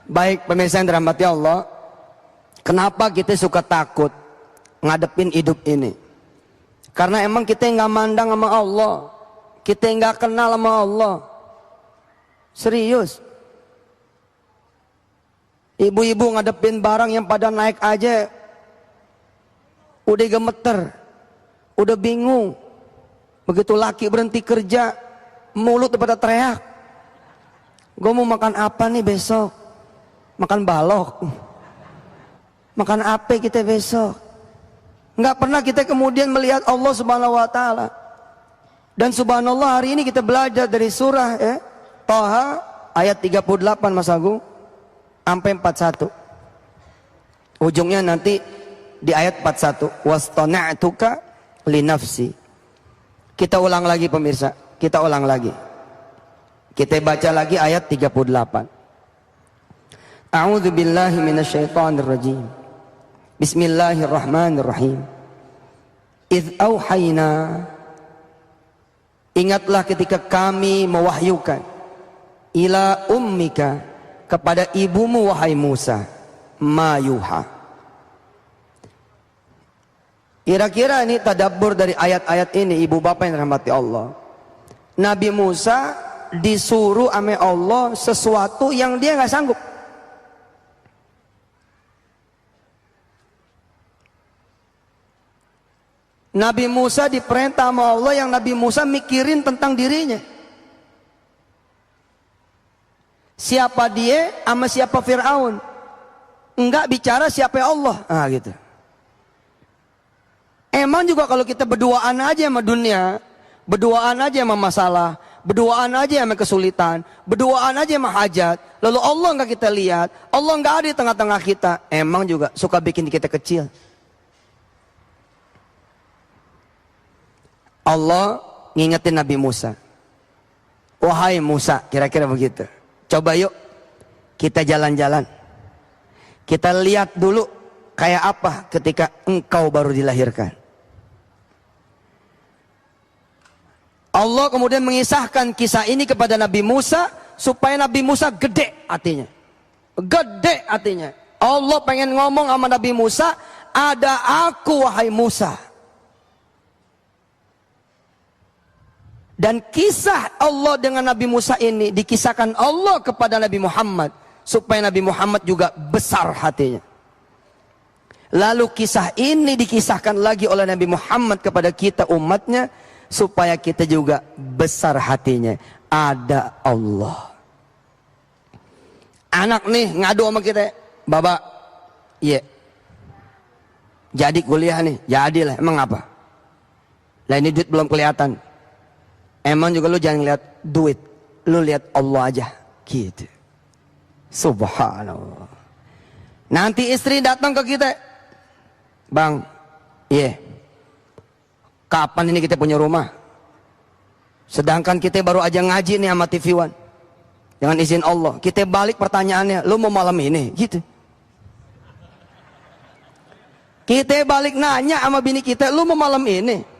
Baik pemirsa yang dirahmati Allah, kenapa kita suka takut ngadepin hidup ini? Karena emang kita nggak mandang sama Allah, kita nggak kenal sama Allah. Serius. Ibu-ibu ngadepin barang yang pada naik aja udah gemeter, udah bingung. Begitu laki berhenti kerja, mulut pada teriak. Gue mau makan apa nih besok? Makan balok, makan apa kita besok? Nggak pernah kita kemudian melihat Allah Subhanahu Wa Taala. Dan subhanallah hari ini kita belajar dari surah Thaha ayat 38 Mas Agung sampai 41. Ujungnya nanti di ayat 41. Wastana'tuka li nafsi. Kita ulang lagi pemirsa, kita ulang lagi. Kita baca lagi ayat 38. A'udzu billahi minasyaitonir rajim. Bismillahirrahmanirrahim. Idz auhayna. Ingatlah ketika kami mewahyukan ila ummika, kepada ibumu wahai Musa, ma yuha. Kira-kira ini tadabbur dari ayat-ayat ini, ibu bapak yang dirahmati Allah. Nabi Musa disuruh ame Allah sesuatu yang dia nggak sanggup. Nabi Musa diperintah sama Allah yang Nabi Musa mikirin tentang dirinya. Siapa dia sama siapa Fir'aun. Enggak bicara siapa Allah. Gitu. Emang juga kalau kita berduaan aja sama dunia, berduaan aja sama masalah, berduaan aja sama kesulitan, berduaan aja sama hajat, lalu Allah enggak kita lihat, Allah enggak ada di tengah-tengah kita, emang juga suka bikin kita kecil. Allah ngingetin Nabi Musa. Wahai Musa, kira-kira begitu. Coba yuk kita jalan-jalan. Kita lihat dulu kayak apa ketika engkau baru dilahirkan. Allah kemudian mengisahkan kisah ini kepada Nabi Musa supaya Nabi Musa gede hatinya. Gede hatinya. Allah pengen ngomong sama Nabi Musa, ada aku wahai Musa. Dan kisah Allah dengan Nabi Musa ini dikisahkan Allah kepada Nabi Muhammad supaya Nabi Muhammad juga besar hatinya. Lalu kisah ini dikisahkan lagi oleh Nabi Muhammad kepada kita umatnya supaya kita juga besar hatinya. Ada Allah. Anak nih ngadu sama kita, Baba, iya, jadi kuliah nih, jadilah. Emang apa? Lah ini duit belum kelihatan. Emang juga lu jangan lihat duit, lu lihat Allah aja, gitu. Subhanallah. Nanti istri datang ke kita, Bang, iya, kapan ini kita punya rumah? Sedangkan kita baru aja ngaji nih sama TV One, dengan izin Allah. Kita balik pertanyaannya, lu mau malam ini, gitu. Kita balik nanya sama bini kita, lu mau malam ini?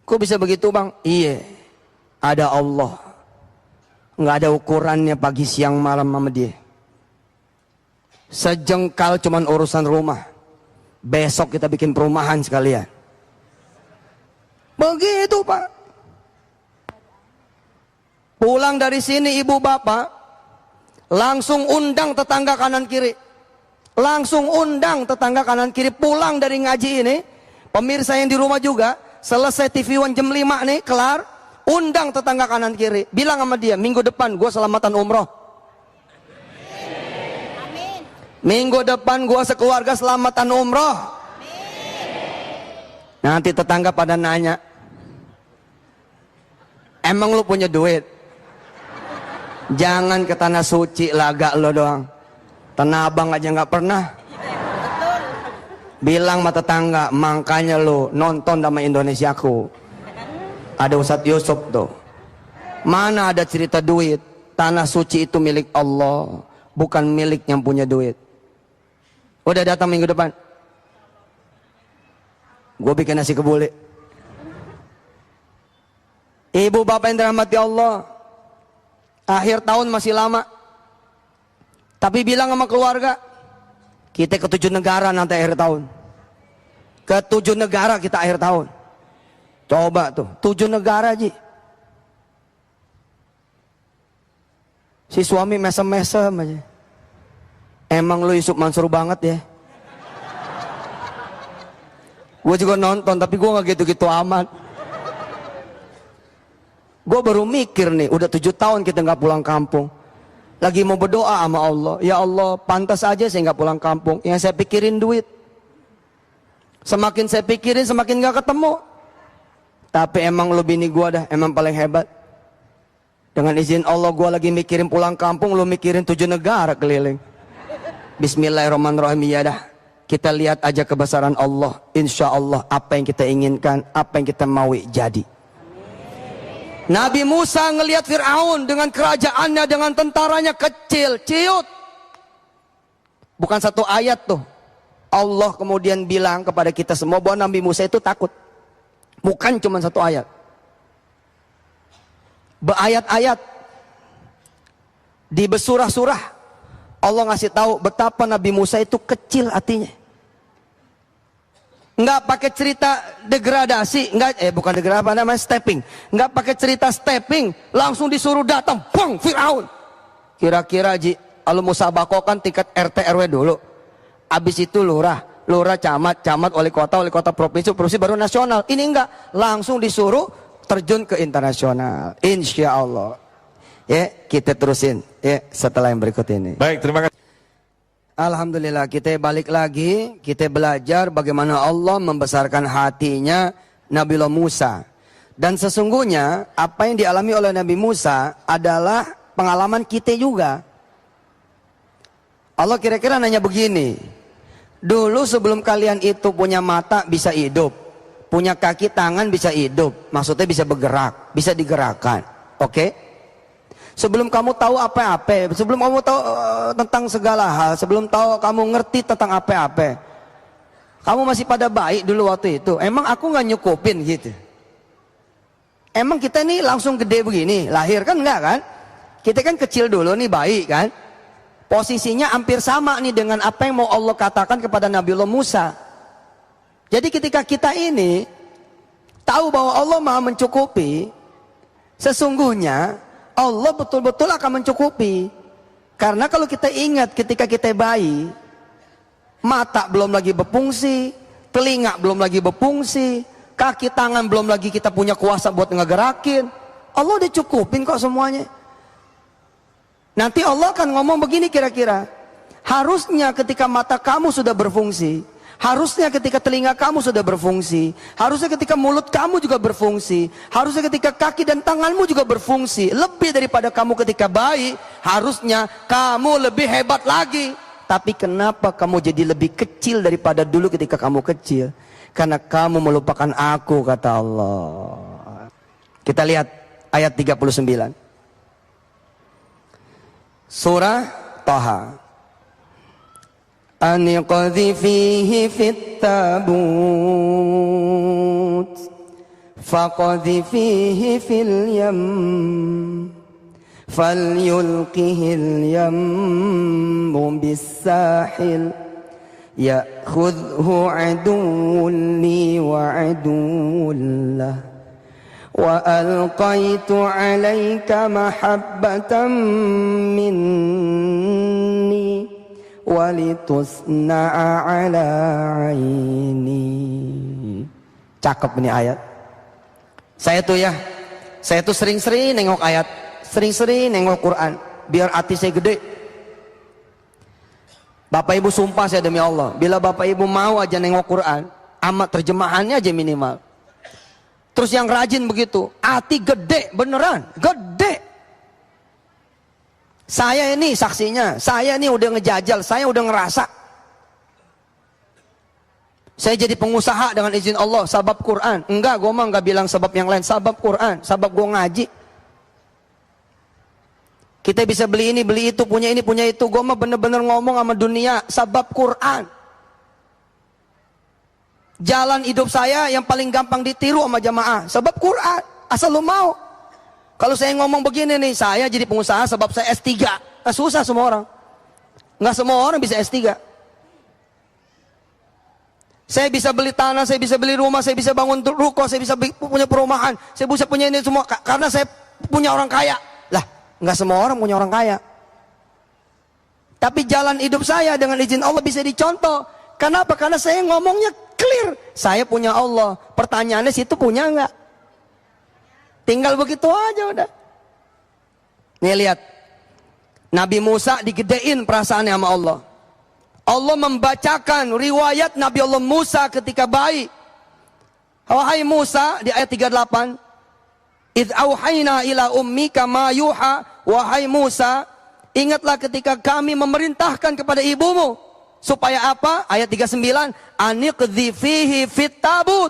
Kok bisa begitu bang? Iya, ada Allah. Nggak ada ukurannya pagi siang malam sama dia. Sejengkal cuman urusan rumah. Besok kita bikin perumahan sekalian. Begitu pak. Pulang dari sini ibu bapak, langsung undang tetangga kanan kiri. Langsung undang tetangga kanan kiri pulang dari ngaji ini. Pemirsa yang di rumah juga. Selesai TV One jam 5 nih, kelar. Undang tetangga kanan kiri. Bilang sama dia, minggu depan gue selamatan umroh. Amin. Minggu depan gue sekeluarga selamatan umroh. Amin. Nanti tetangga pada nanya, emang lu punya duit? Jangan ke tanah suci laga lo doang. Tanah Abang aja gak pernah. Bilang sama tetangga, makanya lu nonton sama Indonesiaku. Ada Ustadz Yusuf tuh. Mana ada cerita duit? Tanah suci itu milik Allah, bukan milik yang punya duit. Udah datang minggu depan. Gue bikin nasi kebuli. Ibu bapak yang dirahmati Allah, Akhir tahun masih lama. Tapi bilang sama keluarga, kita ke 7 negara nanti akhir tahun. Ke 7 negara kita akhir tahun. Coba tuh, 7 negara Ji. Si suami mesem-mesem aja. Emang lu Yusuf Mansur banget ya. Gue juga nonton, tapi gue gak gitu-gitu amat. Gue baru mikir nih, udah 7 tahun kita gak pulang kampung. Lagi mau berdoa sama Allah, ya Allah pantas aja saya gak pulang kampung. Yang saya pikirin duit. Semakin saya pikirin semakin gak ketemu. Tapi emang lu bini gue dah, emang paling hebat. Dengan izin Allah gue lagi mikirin pulang kampung, lu mikirin 7 negara keliling. Bismillahirrahmanirrahim, ya dah. Kita lihat aja kebesaran Allah. Insya Allah apa yang kita inginkan, apa yang kita mau jadi. Nabi Musa ngelihat Fir'aun dengan kerajaannya, dengan tentaranya kecil, ciut. Bukan satu ayat tuh. Allah kemudian bilang kepada kita semua bahwa Nabi Musa itu takut. Bukan cuma satu ayat. Berayat-ayat. Di bersurah-surah. Allah ngasih tahu betapa Nabi Musa itu kecil hatinya. Nggak pakai cerita degradasi, bukan degradasi, apa namanya, stepping. Nggak pakai cerita stepping, langsung disuruh datang, bang, Fir'aun. Kira-kira Ji, kalau musabaqah kan tingkat RT RW dulu. Abis itu lurah, camat, wali kota provinsi baru nasional. Ini enggak, langsung disuruh terjun ke internasional. Insya Allah. Ya, kita terusin ya setelah yang berikut ini. Baik, terima kasih. Alhamdulillah, kita balik lagi, kita belajar bagaimana Allah membesarkan hatinya Nabiullah Musa. Dan sesungguhnya apa yang dialami oleh Nabi Musa adalah pengalaman kita juga. Allah kira-kira nanya begini, dulu sebelum kalian itu punya mata bisa hidup, punya kaki tangan bisa hidup, maksudnya bisa bergerak, bisa digerakkan, oke? Sebelum kamu tahu apa-apa, sebelum kamu tahu tentang segala hal, sebelum tahu kamu ngerti tentang apa-apa, kamu masih pada baik dulu waktu itu. Emang aku nggak nyukupin gitu. Emang kita nih langsung gede begini, lahir kan enggak kan? Kita kan kecil dulu nih baik kan? Posisinya hampir sama nih dengan apa yang mau Allah katakan kepada Nabiullah Musa. Jadi ketika kita ini tahu bahwa Allah Maha mencukupi, sesungguhnya Allah betul-betul akan mencukupi. Karena kalau kita ingat ketika kita bayi, mata belum lagi berfungsi, telinga belum lagi berfungsi, kaki tangan belum lagi kita punya kuasa buat ngegerakin. Allah udah cukupin kok semuanya. Nanti Allah akan ngomong begini kira-kira, harusnya ketika mata kamu sudah berfungsi, harusnya ketika telinga kamu sudah berfungsi, harusnya ketika mulut kamu juga berfungsi, harusnya ketika kaki dan tanganmu juga berfungsi, lebih daripada kamu ketika bayi, harusnya kamu lebih hebat lagi. Tapi kenapa kamu jadi lebih kecil daripada dulu ketika kamu kecil? Karena kamu melupakan aku, kata Allah. Kita lihat ayat 39. Surah Thaha. أن قذفيه في التابوت فقذفيه في اليم فليلقه اليم بالساحل يأخذه عدو لي وعدو له وألقيت عليك محبة مني walitusna'a ala aini. Cakep ini ayat. Saya tuh sering-sering nengok ayat, sering-sering nengok Quran, biar hati saya gede. Bapak Ibu sumpah saya demi Allah, bila Bapak Ibu mau aja nengok Quran, amat terjemahannya aja minimal. Terus yang rajin begitu, hati gede beneran, gede. Saya ini saksinya, saya ini udah ngejajal, saya udah ngerasa. Saya jadi pengusaha dengan izin Allah, sabab Quran. Enggak, gue mah enggak bilang sabab yang lain, sabab Quran, sabab gue ngaji. Kita bisa beli ini, beli itu, punya ini, punya itu. Gue mah bener-bener ngomong sama dunia, sabab Quran. Jalan hidup saya yang paling gampang ditiru sama jamaah, sabab Quran. Asal lu mau. Kalau saya ngomong begini nih, saya jadi pengusaha sebab saya S3. Nah, susah semua orang. Nggak semua orang bisa S3. Saya bisa beli tanah, saya bisa beli rumah, saya bisa bangun ruko, saya bisa punya perumahan, saya bisa punya ini semua karena saya punya orang kaya. Lah, nggak semua orang punya orang kaya. Tapi jalan hidup saya dengan izin Allah bisa dicontoh. Kenapa? Karena saya ngomongnya clear. Saya punya Allah. Pertanyaannya situ punya nggak? Tinggal begitu aja udah. Nih lihat. Nabi Musa digedein perasaannya sama Allah. Allah membacakan riwayat Nabi Allah Musa ketika bayi. Wahai Musa, di ayat 38. Idh auhayna ila ummika ma yuha. Wahai Musa, ingatlah ketika kami memerintahkan kepada ibumu. Supaya apa? Ayat 39. Aniqdhi fihi fit tabut.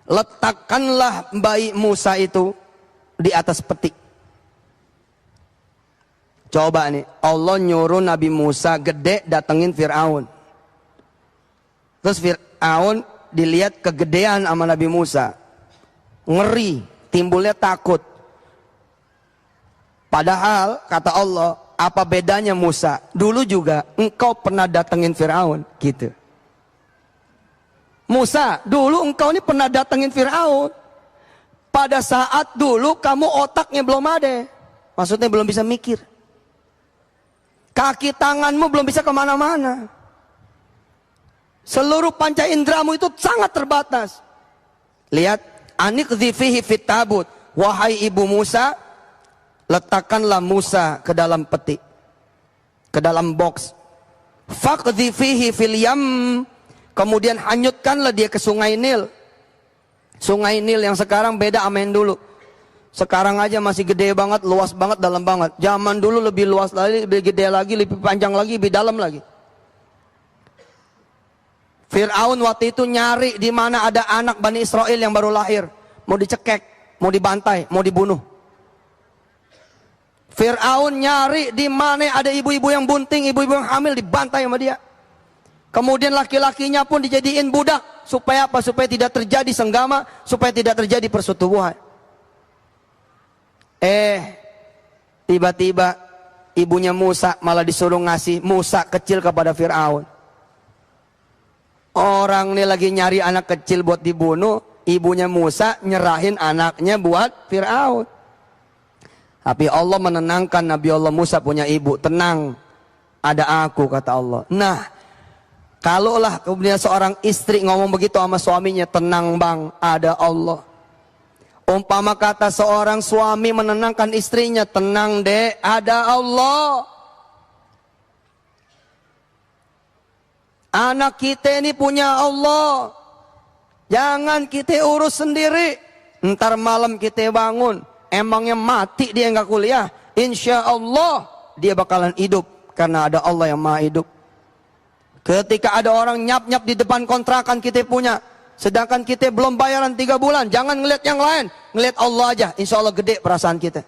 Letakkanlah bayi Musa itu di atas peti. Coba nih, Allah nyuruh Nabi Musa gede datengin Fir'aun. Terus Fir'aun dilihat kegedean sama Nabi Musa. Ngeri, timbulnya takut. Padahal kata Allah, apa bedanya Musa? Dulu juga engkau pernah datengin Fir'aun, gitu. Musa, dulu engkau ini pernah datengin Fir'aun. Pada saat dulu kamu otaknya belum ada. Maksudnya belum bisa mikir. Kaki tanganmu belum bisa kemana-mana. Seluruh panca indramu itu sangat terbatas. Lihat, aniqdhi fihi fit tabut. Wahai ibu Musa, letakkanlah Musa ke dalam peti, ke dalam box. Faqdhi fihi fil yam. Kemudian hanyutkanlah dia ke sungai Nil. Sungai Nil yang sekarang beda sama yang dulu. Sekarang aja masih gede banget, luas banget, dalam banget. Zaman dulu lebih luas lagi, lebih gede lagi, lebih panjang lagi, lebih dalam lagi. Fir'aun waktu itu nyari di mana ada anak Bani Israel yang baru lahir. Mau dicekek, mau dibantai, mau dibunuh. Fir'aun nyari di mana ada ibu-ibu yang bunting, ibu-ibu yang hamil, dibantai sama dia. Kemudian laki-lakinya pun dijadiin budak. Supaya apa? Supaya tidak terjadi senggama, supaya tidak terjadi persetubuhan. Tiba-tiba ibunya Musa malah disuruh ngasih Musa kecil kepada Fir'aun. Orang ini lagi nyari anak kecil buat dibunuh, ibunya Musa nyerahin anaknya buat Fir'aun. Tapi Allah menenangkan Nabi Allah Musa punya ibu. Tenang, ada aku, kata Allah. Nah, kalaulah kemudian seorang istri ngomong begitu sama suaminya, tenang bang, ada Allah. Umpama kata seorang suami menenangkan istrinya, tenang dek, ada Allah. Anak kita ini punya Allah. Jangan kita urus sendiri. Ntar malam kita bangun, emangnya mati dia nggak kuliah. Insya Allah dia bakalan hidup karena ada Allah yang maha hidup. Ketika ada orang nyap-nyap di depan kontrakan kita punya, sedangkan kita belum bayaran 3 bulan. Jangan ngelihat yang lain, ngelihat Allah aja. Insya Allah gede perasaan kita.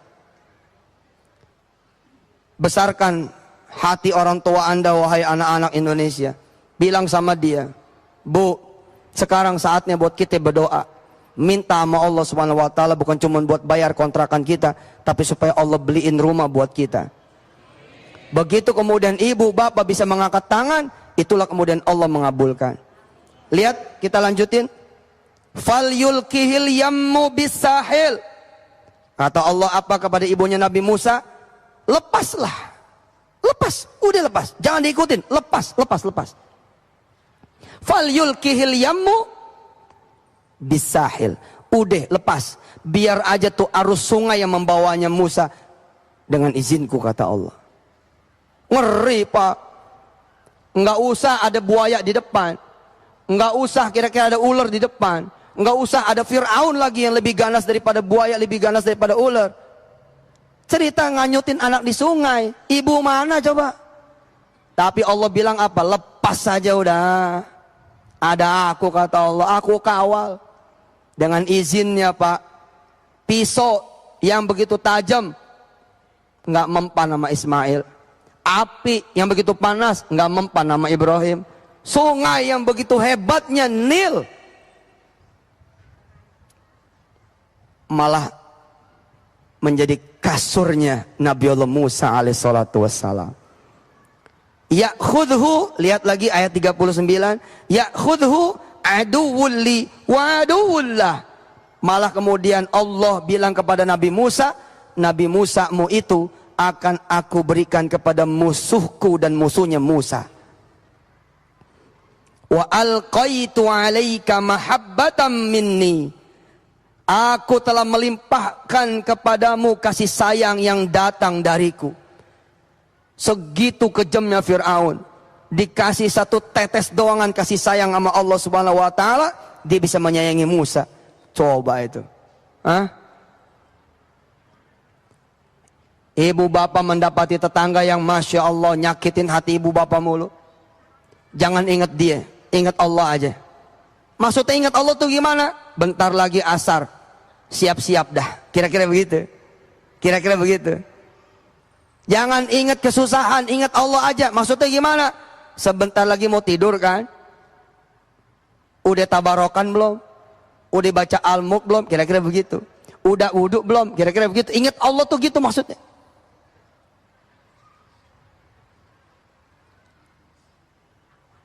Besarkan hati orang tua anda, wahai anak-anak Indonesia. Bilang sama dia, Bu, sekarang saatnya buat kita berdoa. Minta sama Allah Subhanahu wa taala bukan cuma buat bayar kontrakan kita, tapi supaya Allah beliin rumah buat kita. Begitu kemudian ibu, bapak bisa mengangkat tangan, itulah kemudian Allah mengabulkan. Lihat, kita lanjutin. Fal yulkihil yammu bisahil. Kata Allah apa kepada ibunya Nabi Musa? Lepaslah. Lepas, udah lepas. Jangan diikutin, lepas. Fal yulkihil yammu bisahil. Udah lepas. Biar aja tuh arus sungai yang membawanya Musa dengan izinku, kata Allah. Ngeri pak. Enggak usah ada buaya di depan. Enggak usah kira-kira ada ular di depan. Enggak usah ada Fir'aun lagi yang lebih ganas daripada buaya, lebih ganas daripada ular. Cerita nganyutin anak di sungai. Ibu mana coba? Tapi Allah bilang apa? Lepas saja udah. Ada aku, kata Allah. Aku kawal. Dengan izinnya pak. Pisau yang begitu tajam enggak mempan sama Ismail. Api yang begitu panas enggak mempan sama Ibrahim. Sungai yang begitu hebatnya Nil malah menjadi kasurnya Nabi Allah Musa alaihissalatu wassalam. Ya'khudhu, lihat lagi ayat 39, ya'khudhu aduwwul li wa aduwwullah. Malah kemudian Allah bilang kepada Nabi Musa, Nabi Musa-mu itu akan aku berikan kepada musuhku dan musuhnya Musa. Wa alqaitu 'alaika mahabbatan minni. Aku telah melimpahkan kepadamu kasih sayang yang datang dariku. Segitu kejamnya Fir'aun. Dikasih satu tetes doangan kasih sayang sama Allah Subhanahu wa ta'ala, dia bisa menyayangi Musa. Coba itu. Hah? Ibu bapak mendapati tetangga yang Masya Allah nyakitin hati ibu bapak mulu. Jangan ingat dia, ingat Allah aja. Maksudnya ingat Allah tuh gimana? Bentar lagi asar, siap-siap dah. Kira-kira begitu. Kira-kira begitu. Jangan ingat kesusahan, ingat Allah aja. Maksudnya gimana? Sebentar lagi mau tidur kan? Udah tabarokan belum? Udah baca al-mulk belum? Kira-kira begitu. Udah wudhu belum? Kira-kira begitu. Ingat Allah tuh gitu maksudnya.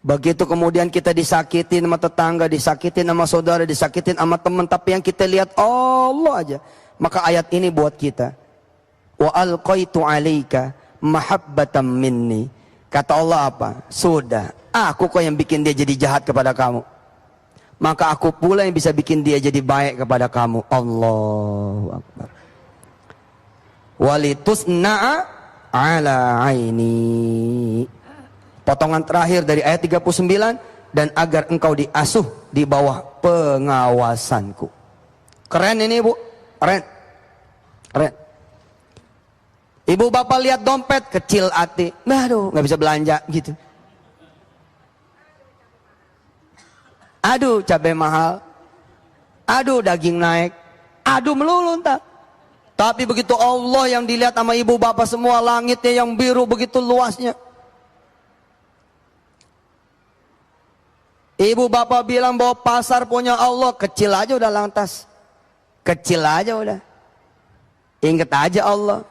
Begitu kemudian kita disakitin sama tetangga, disakitin sama saudara, disakitin sama teman, tapi yang kita lihat Allah aja. Maka ayat ini buat kita. Wa alqaitu 'alaika mahabbatan minni. Kata Allah apa? Sudah, aku kok yang bikin dia jadi jahat kepada kamu. Maka aku pula yang bisa bikin dia jadi baik kepada kamu. Allahu Akbar. Walitusna'a 'ala 'aini. Potongan terakhir dari ayat 39, dan agar engkau diasuh di bawah pengawasanku. Keren ini ibu, keren, keren. Ibu bapak lihat dompet kecil hati, aduh nggak bisa belanja gitu. Aduh cabai mahal, aduh daging naik, aduh melulu entah. Tapi begitu Allah yang dilihat sama ibu bapak semua, langitnya yang biru begitu luasnya. Ibu bapak bilang bahwa pasar punya Allah, kecil aja udah lantas. Kecil aja udah. Ingat aja Allah.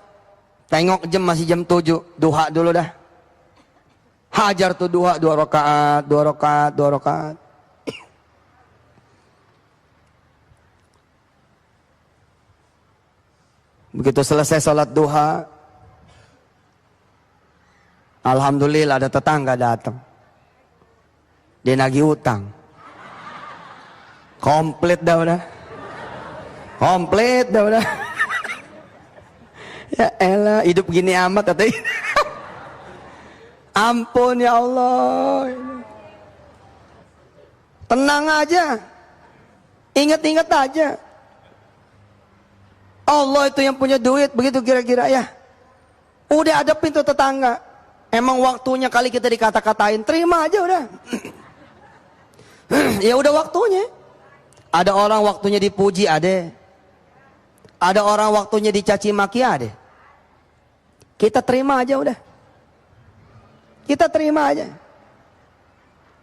Tengok jam masih jam 7, duha dulu dah. Hajar tuh duha 2 rakaat, 2 rakaat, 2 rakaat. Begitu selesai sholat duha, alhamdulillah ada tetangga datang. Dia nagih utang. Komplit dah udah. Komplit dah udah. Ya elah, hidup gini amat katanya. Ampun ya Allah. Tenang aja. Ingat-ingat aja. Allah itu yang punya duit, begitu kira-kira ya. Udah ada pintu tetangga. Emang waktunya kali kita dikata-katain, terima aja udah. Ya udah waktunya. Ada orang waktunya dipuji ada. Ada orang waktunya dicaci maki ada. Kita terima aja udah. Kita terima aja.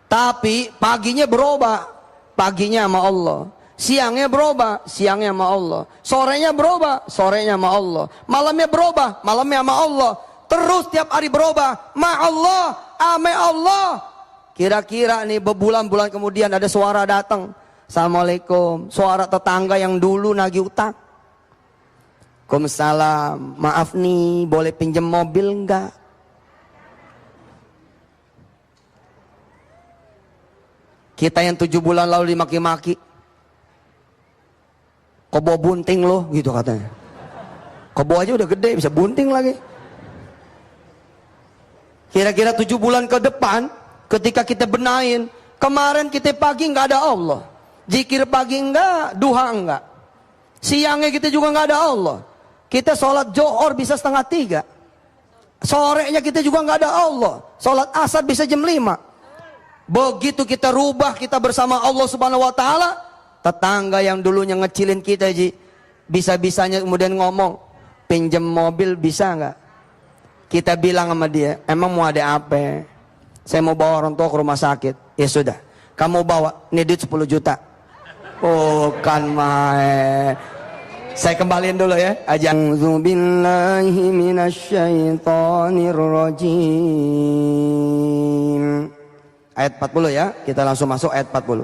Tapi paginya berubah. Paginya sama Allah. Siangnya berubah. Siangnya sama Allah. Sorenya berubah. Sorenya sama Allah. Malamnya berubah. Malamnya sama Allah. Terus tiap hari berubah. Ma Allah. Ame Allah. Kira-kira nih berbulan-bulan kemudian ada suara datang. Assalamualaikum. Suara tetangga yang dulu nagih utang. Waalaikumsalam. Maaf nih, boleh pinjam mobil enggak? Kita yang 7 bulan lalu dimaki-maki. Kobo bunting loh, gitu katanya. Kobo aja udah gede, bisa bunting lagi. Kira-kira 7 bulan ke depan, ketika kita benahin, kemarin kita pagi nggak ada Allah, zikir pagi enggak, duha enggak, siangnya kita juga nggak ada Allah. Kita sholat johor bisa 2:30, sorenya kita juga nggak ada Allah. Sholat asar bisa jam 5. Begitu kita rubah, kita bersama Allah Subhanahu Wa Taala, tetangga yang dulunya ngecilin kita ji, bisa-bisanya kemudian ngomong, pinjam mobil bisa nggak? Kita bilang sama dia, emang mau ada apa? Saya mau bawa orang tua ke rumah sakit. Ya sudah, kamu bawa, ini duit 10 juta. Oh kan main. Saya kembaliin dulu ya. A'udzu billahi minasyaitonir rajim. Ayat 40 ya. Kita langsung masuk ayat 40.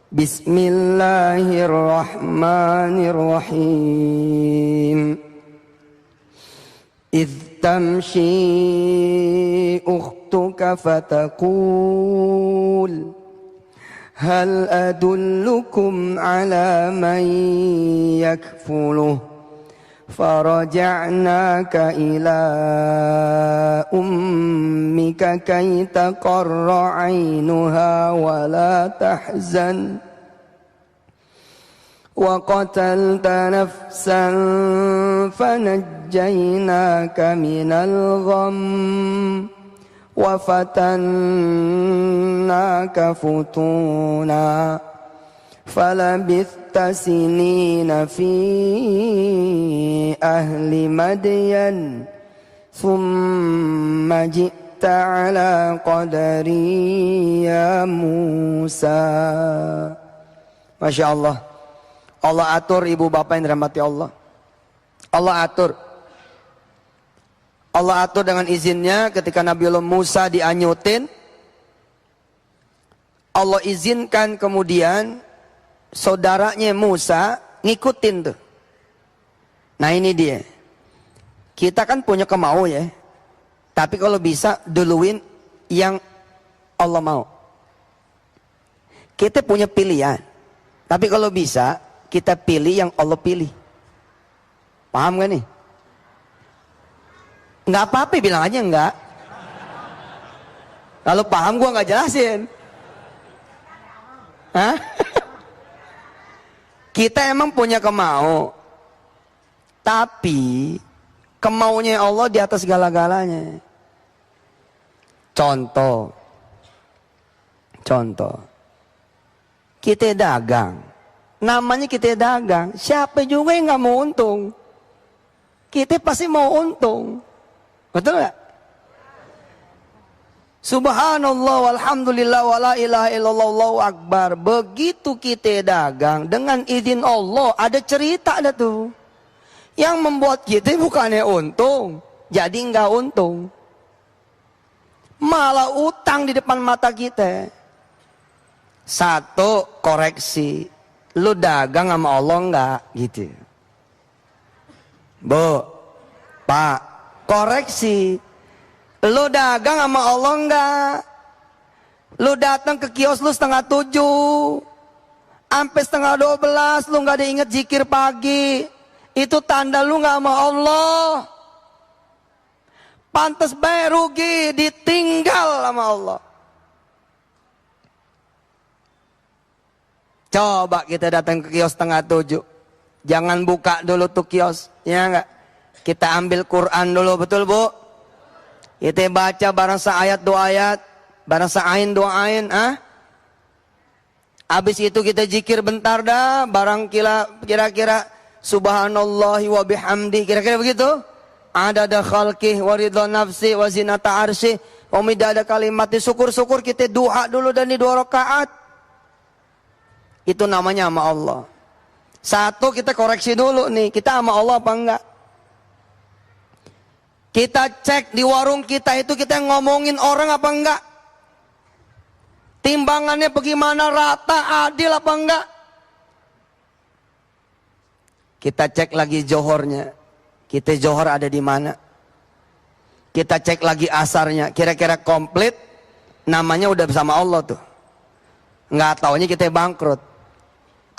Bismillahirrahmanirrahim. Idh tamshi ukhtuka fataqul hal adullukum ala man yakfuluh faraja'naka ila ummika kay taqarra 'ainuha wa la tahzan wa qatalta nafsan fanajjaynaka minal gham wa fatannaka futuna falabithta sinina fi ahli madyan thumma ji'ta ala qadari ya Musa. Masya Allah. Allah atur ibu bapak yang dirahmati Allah. Allah atur. Allah atur dengan izinnya ketika Nabiullah Musa dianyutin. Allah izinkan kemudian saudaranya Musa ngikutin tuh. Nah ini dia. Kita kan punya kemau ya. Tapi kalau bisa duluin yang Allah mau. Kita punya pilihan. Tapi kalau bisa kita pilih yang Allah pilih. Paham gak nih? Nggak apa-apa bilang aja enggak. Kalau paham gua nggak jelasin. Hah? Kita emang punya kemau. Tapi kemaunya Allah di atas segala-galanya. Contoh. Kita dagang. Namanya kita dagang, siapa juga yang nggak mau untung? Kita pasti mau untung, betul nggak? Subhanallah, walhamdulillah, wala ilaha illallah, Allahu akbar. Begitu kita dagang dengan izin Allah, ada cerita ada tuh, yang membuat kita bukannya untung, jadi nggak untung, malah utang di depan mata kita. Satu, koreksi. Lu dagang sama Allah enggak gitu. Bu, Pak, koreksi. Lu dagang sama Allah enggak? Lu datang ke kios lu 6:30 sampai 11:30 lu enggak ada inget zikir pagi. Itu tanda lu enggak sama Allah. Pantes bae rugi ditinggal sama Allah. Coba kita datang ke kios 6:30. Jangan buka dulu tuh kios, ya enggak? Kita ambil Quran dulu, betul Bu? Kita baca barang seayat 2 ayat, barang seain 2 ain, Habis itu kita zikir bentar dah, barang kira-kira subhanallahi wa bihamdi, kira-kira begitu. Adada khalqih wa ridha nafsi wa zinata arsyih wa midada kalimati. Syukur-syukur kita duha dulu dan di 2 rakaat. Itu namanya sama Allah. Satu, kita koreksi dulu nih, kita sama Allah apa enggak. Kita cek di warung kita itu kita ngomongin orang apa enggak. Timbangannya bagaimana, rata, adil apa enggak. Kita cek lagi johornya. Kita johor ada di mana. Kita cek lagi asarnya, kira-kira komplit. Namanya udah bersama Allah tuh. Nggak taunya kita bangkrut.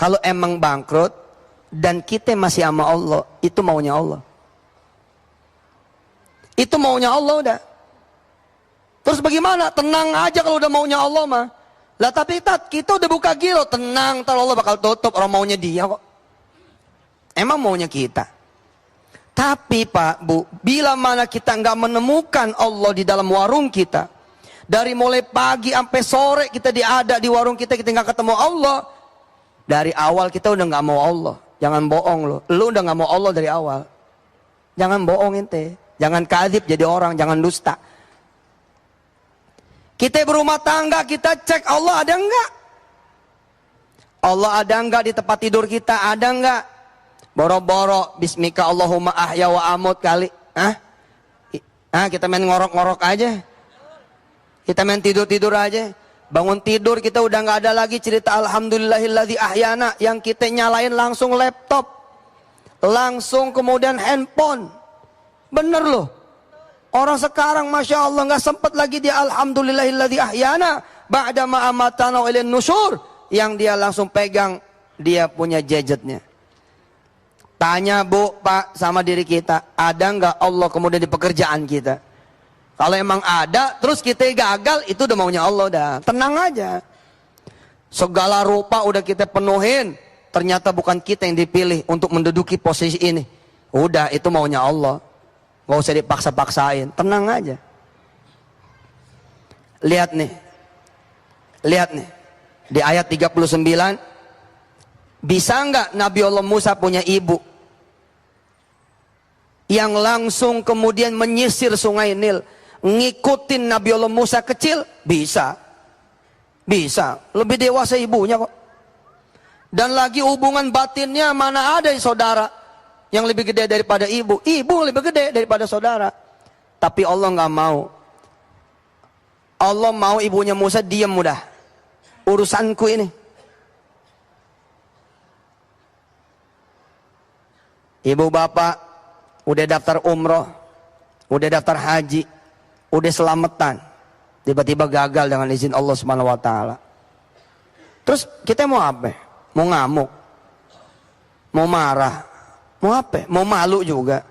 Kalau emang bangkrut dan kita masih sama Allah, itu maunya Allah. Itu maunya Allah udah. Terus bagaimana? Tenang aja kalau udah maunya Allah mah. Lah tapi kita udah buka gilo, tenang, ntar Allah bakal tutup, orang maunya dia kok. Emang maunya kita. Tapi Pak, Bu, bila mana kita nggak menemukan Allah di dalam warung kita, dari mulai pagi sampai sore kita ada di warung kita nggak ketemu Allah. Dari awal kita udah nggak mau Allah. Jangan bohong lo. Lu udah nggak mau Allah dari awal. Jangan bohong ente. Jangan kadhib jadi orang. Jangan dusta. Kita berumah tangga, kita cek Allah ada enggak? Allah ada enggak di tempat tidur kita? Ada enggak? Boro-boro bismika Allahumma ahya wa amut kali. Kita main ngorok-ngorok aja. Kita main tidur-tidur aja. Bangun tidur kita udah nggak ada lagi cerita alhamdulillahilladzi ahyana. Yang kita nyalain langsung laptop. Langsung kemudian handphone. Bener loh. Orang sekarang Masya Allah nggak sempat lagi dia alhamdulillahilladzi ahyana. Ba'da ma amatana wa ilaihin nusyur. Yang dia langsung pegang dia punya gadgetnya. Tanya Bu, Pak sama diri kita, ada nggak Allah kemudian di pekerjaan kita? Kalau emang ada, terus kita gagal, itu udah maunya Allah dah. Tenang aja. Segala rupa udah kita penuhin, ternyata bukan kita yang dipilih untuk menduduki posisi ini. Udah, itu maunya Allah. Gak usah dipaksa-paksain, tenang aja. Lihat nih. Di ayat 39, bisa nggak Nabi Allah Musa punya ibu yang langsung kemudian menyisir sungai Nil, ngikutin Nabi Allah Musa kecil? Bisa. Lebih dewasa ibunya kok. Dan lagi hubungan batinnya mana ada saudara yang lebih gede daripada ibu. Ibu lebih gede daripada saudara. Tapi Allah nggak mau. Allah mau ibunya Musa diam udah. Urusanku ini. Ibu bapak udah daftar umroh, udah daftar haji, udah selamatan, tiba-tiba gagal dengan izin Allah Subhanahu wa taala. Terus kita mau apa? Mau ngamuk? Mau marah? Mau apa? Mau malu juga?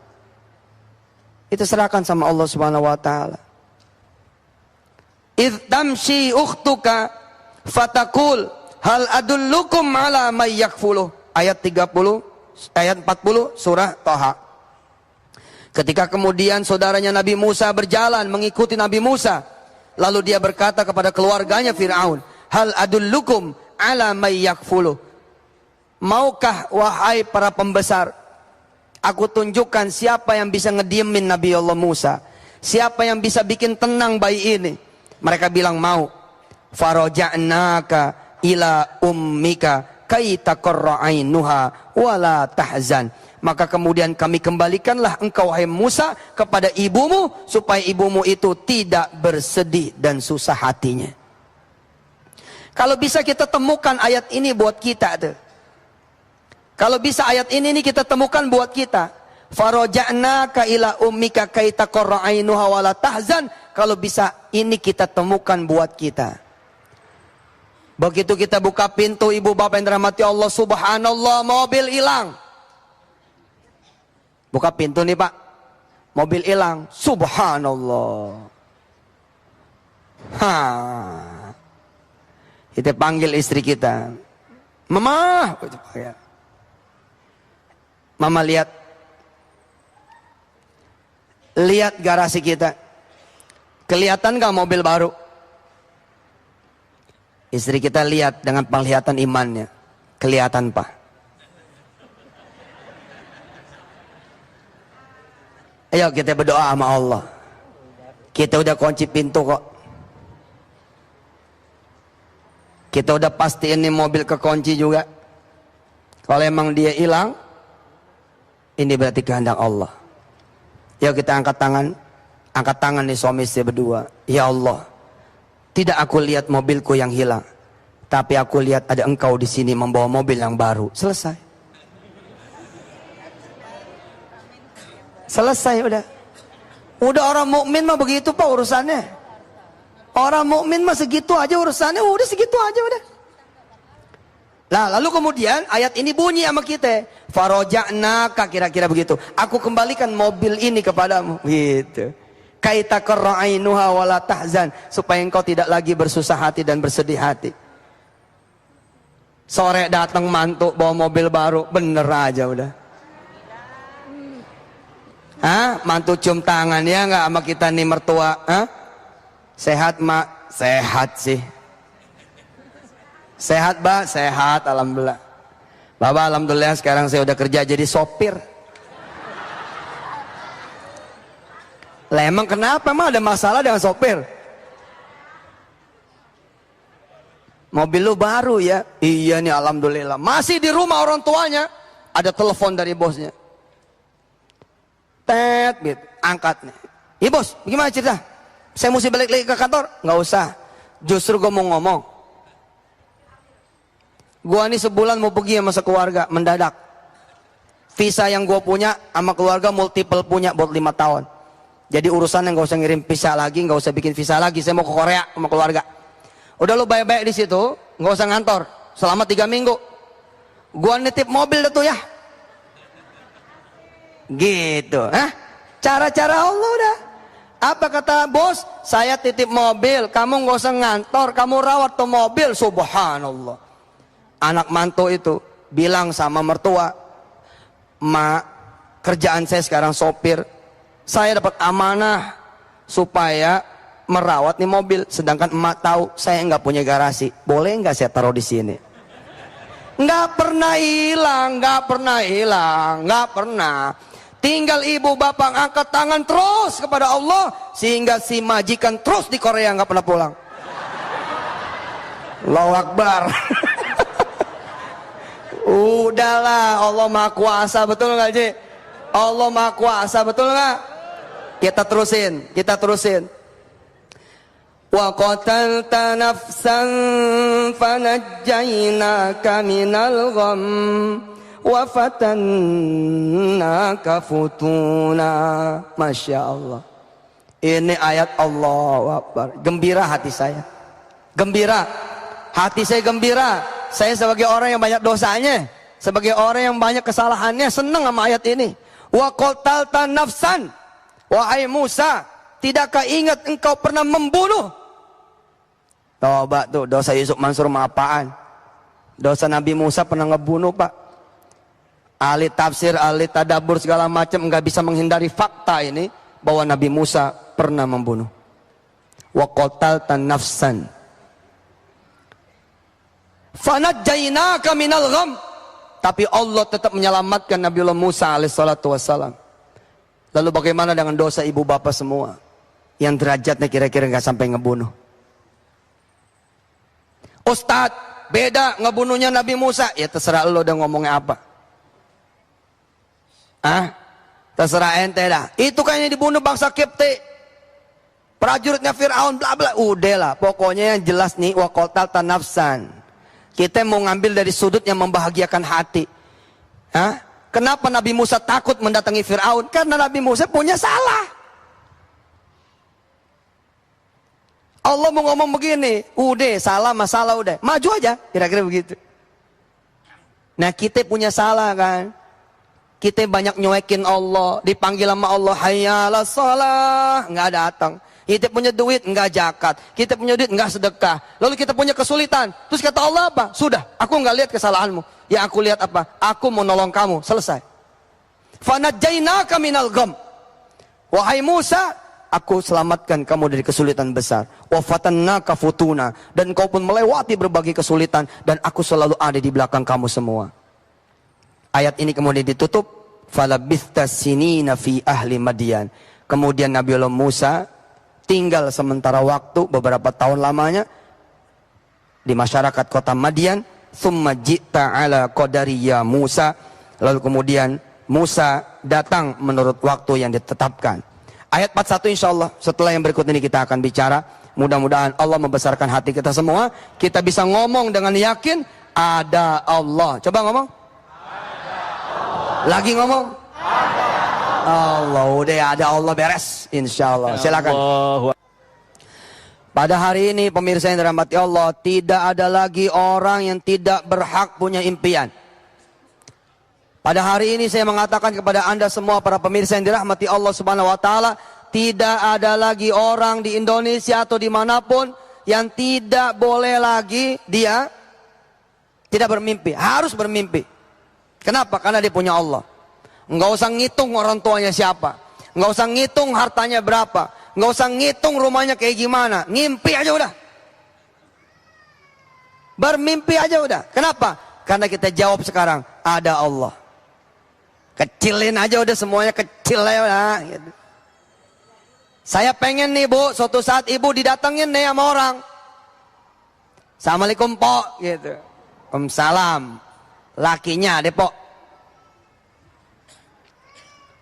Itu serahkan sama Allah Subhanahu wa taala. Idh tamshi ukhtuka fatakul hal adullukum ala may yakfuluh. Ayat 40, ayat 40 surah Thaha. Ketika kemudian saudaranya Nabi Musa berjalan mengikuti Nabi Musa, lalu dia berkata kepada keluarganya Fir'aun, hal adullukum ala may yakfuluh. Maukah wahai para pembesar, aku tunjukkan siapa yang bisa ngediemin Nabi Allah Musa, siapa yang bisa bikin tenang bayi ini. Mereka bilang mau. Faraja'naka ila ummika kay taqarra 'ainuha wala tahzan. Maka kemudian kami kembalikanlah engkau wahai Musa kepada ibumu, supaya ibumu itu tidak bersedih dan susah hatinya. Kalau bisa kita temukan ayat ini buat kita tuh. Kalau bisa ayat ini nih kita temukan buat kita. Faraja'naka ila ummika kay taqarra 'ainuha wala tahzan. Kalau bisa ini kita temukan buat kita. Begitu kita buka pintu, ibu bapak yang dirahmati Allah, subhanallah, mobil hilang. Buka pintu nih Pak, mobil hilang, subhanallah. Kita panggil istri kita, Mama. Mama lihat garasi kita, kelihatan gak mobil baru? Istri kita lihat dengan penglihatan imannya, kelihatan Pak. Ayo kita berdoa sama Allah. Kita udah kunci pintu kok. Kita udah pastiin nih mobil kekunci juga. Kalau emang dia hilang, ini berarti kehendak Allah. Yuk kita angkat tangan nih suami istri berdua. Ya Allah, tidak aku lihat mobilku yang hilang, tapi aku lihat ada engkau di sini membawa mobil yang baru. Selesai. Selesai udah. Udah orang mukmin mah begitu Pak urusannya. Orang mukmin mah segitu aja urusannya, udah segitu aja udah. Nah, lalu kemudian ayat ini bunyi sama kita. Faraja'naka, kira-kira begitu. Aku kembalikan mobil ini kepadamu, gitu. Kay taqarra 'ainuha wala tahzan, supaya engkau tidak lagi bersusah hati dan bersedih hati. Sore datang mantu bawa mobil baru, bener aja udah. Mantu cium tangan ya nggak sama kita nih mertua? Sehat mak? Sehat sih. Sehat Mbak? Sehat, alhamdulillah. Bapak alhamdulillah sekarang saya udah kerja jadi sopir. Lah emang kenapa emang ada masalah dengan sopir? Mobil lu baru ya? Iya nih alhamdulillah. Masih di rumah orang tuanya. ada telepon dari bosnya. Tet, gitu, angkat nih. Iya bos, gimana cerita? Saya mesti balik lagi ke kantor? Nggak usah. Justru gue mau ngomong. Gue ini sebulan mau pergi sama sekeluarga, mendadak. Visa yang gue punya sama keluarga multiple punya buat 5 tahun. Jadi urusan yang nggak usah ngirim visa lagi, nggak usah bikin visa lagi. Saya mau ke Korea sama keluarga. Udah lu baik-baik di situ, nggak usah ngantor. Selama 3 minggu. Gue nitip mobil dah tuh ya. Gitu, cara-cara Allah udah. Apa kata bos? Saya titip mobil, kamu nggak usah ngantor, kamu rawat tuh mobil. Subhanallah. Anak mantu itu bilang sama mertua, "Mak, kerjaan saya sekarang sopir. Saya dapat amanah supaya merawat nih mobil. Sedangkan emak tahu saya nggak punya garasi. Boleh nggak saya taruh di sini?" Nggak pernah hilang, nggak pernah hilang, nggak pernah. Tinggal ibu bapak angkat tangan terus kepada Allah, sehingga si majikan terus di Korea nggak pernah pulang. Allahu Akbar. Udahlah, Allah Maha Kuasa, betul nggak Ji? Allah Maha Kuasa, betul nggak? Kita terusin. Wa qatalta nafsan fanajjaynaka minal gham wa fatannaka futuna. Masya Allah. Ini ayat Allahu Akbar. Gembira hati saya. Gembira. Hati saya gembira. Saya sebagai orang yang banyak dosanya, sebagai orang yang banyak kesalahannya, senang sama ayat ini. Wa qatalta nafsan. Wahai Musa, tidakkah ingat engkau pernah membunuh? Coba tuh, dosa Yusuf Mansur mah apaan? Dosa Nabi Musa pernah ngebunuh, Pak. Ahli tafsir, ahli tadabbur segala macam nggak bisa menghindari fakta ini bahwa Nabi Musa pernah membunuh. Wa qatalta nafsan fanajjaynaka minal gham. Tapi Allah tetap menyelamatkan Nabiullah Musa alaihissalatu wassalam. Lalu bagaimana dengan dosa ibu bapak semua yang derajatnya kira-kira nggak sampai ngebunuh? Ustadz, beda ngebunuhnya Nabi Musa. Ya terserah lo udah ngomongnya apa. Terserah ente dah. Itu kayaknya dibunuh bangsa Kipti, prajuritnya Fir'aun, bla bla. Udah lah, pokoknya yang jelas nih, wa qatalta nafsan. Kita mau ngambil dari sudut yang membahagiakan hati. Kenapa Nabi Musa takut mendatangi Fir'aun? Karena Nabi Musa punya salah. Allah mau ngomong begini, udah salah masalah udah, maju aja, kira-kira begitu. Nah kita punya salah kan, kita banyak nyuekin Allah, dipanggil sama Allah, hayya 'alas shalah, nggak datang. Kita punya duit, nggak zakat. Kita punya duit, nggak sedekah. Lalu kita punya kesulitan, terus kata Allah apa? Sudah, aku nggak lihat kesalahanmu. Yang aku lihat apa? Aku mau nolong kamu, selesai. Fanajjaynaka minal gham. Wahai Musa, aku selamatkan kamu dari kesulitan besar. Wa fatannaka futuna, dan kau pun melewati berbagai kesulitan, dan aku selalu ada di belakang kamu semua. Ayat ini kemudian ditutup, falabithta sinina fi ahli Madian. Kemudian Nabiullah Musa tinggal sementara waktu beberapa tahun lamanya di masyarakat kota Madian. Tsumma ji'ta ala qadari ya Musa. Lalu kemudian Musa datang menurut waktu yang ditetapkan. Ayat 41 insyaallah setelah yang berikut ini kita akan bicara. Mudah-mudahan Allah membesarkan hati kita semua. Kita bisa ngomong dengan yakin ada Allah. Coba ngomong. Ada Allah. Lagi ngomong. Ada Allah. Udah ada Allah, beres insyaallah. Silakan. Pada hari ini pemirsa yang dirahmati Allah, tidak ada lagi orang yang tidak berhak punya impian. Pada hari ini saya mengatakan kepada Anda semua para pemirsa yang dirahmati Allah Subhanahu wa taala, tidak ada lagi orang di Indonesia atau dimanapun yang tidak boleh lagi dia tidak bermimpi, harus bermimpi. Kenapa? Karena dia punya Allah. Enggak usah ngitung orang tuanya siapa, enggak usah ngitung hartanya berapa, enggak usah ngitung rumahnya kayak gimana, ngimpi aja udah. Bermimpi aja udah. Kenapa? Karena kita jawab sekarang, ada Allah. Kecilin aja udah, semuanya kecil ya udah. Gitu. Saya pengen nih Bu, suatu saat ibu didatengin nih sama orang. Assalamualaikum Pok, gitu. Waalaikumsalam. Lakinya deh Pok.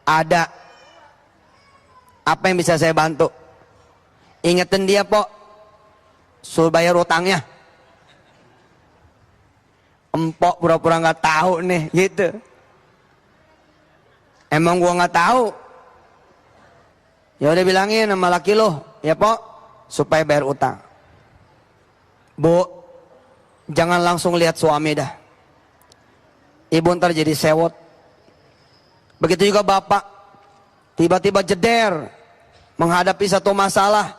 Ada. Apa yang bisa saya bantu? Ingetin dia, Pok. Suruh bayar utangnya. Empok pura-pura nggak tahu nih, gitu. Emang gua nggak tahu. Ya udah bilangin sama laki lo, ya Pok, supaya bayar utang. Bu, jangan langsung lihat suami dah. Ibu ntar jadi sewot. Begitu juga bapak, tiba-tiba jeder menghadapi satu masalah.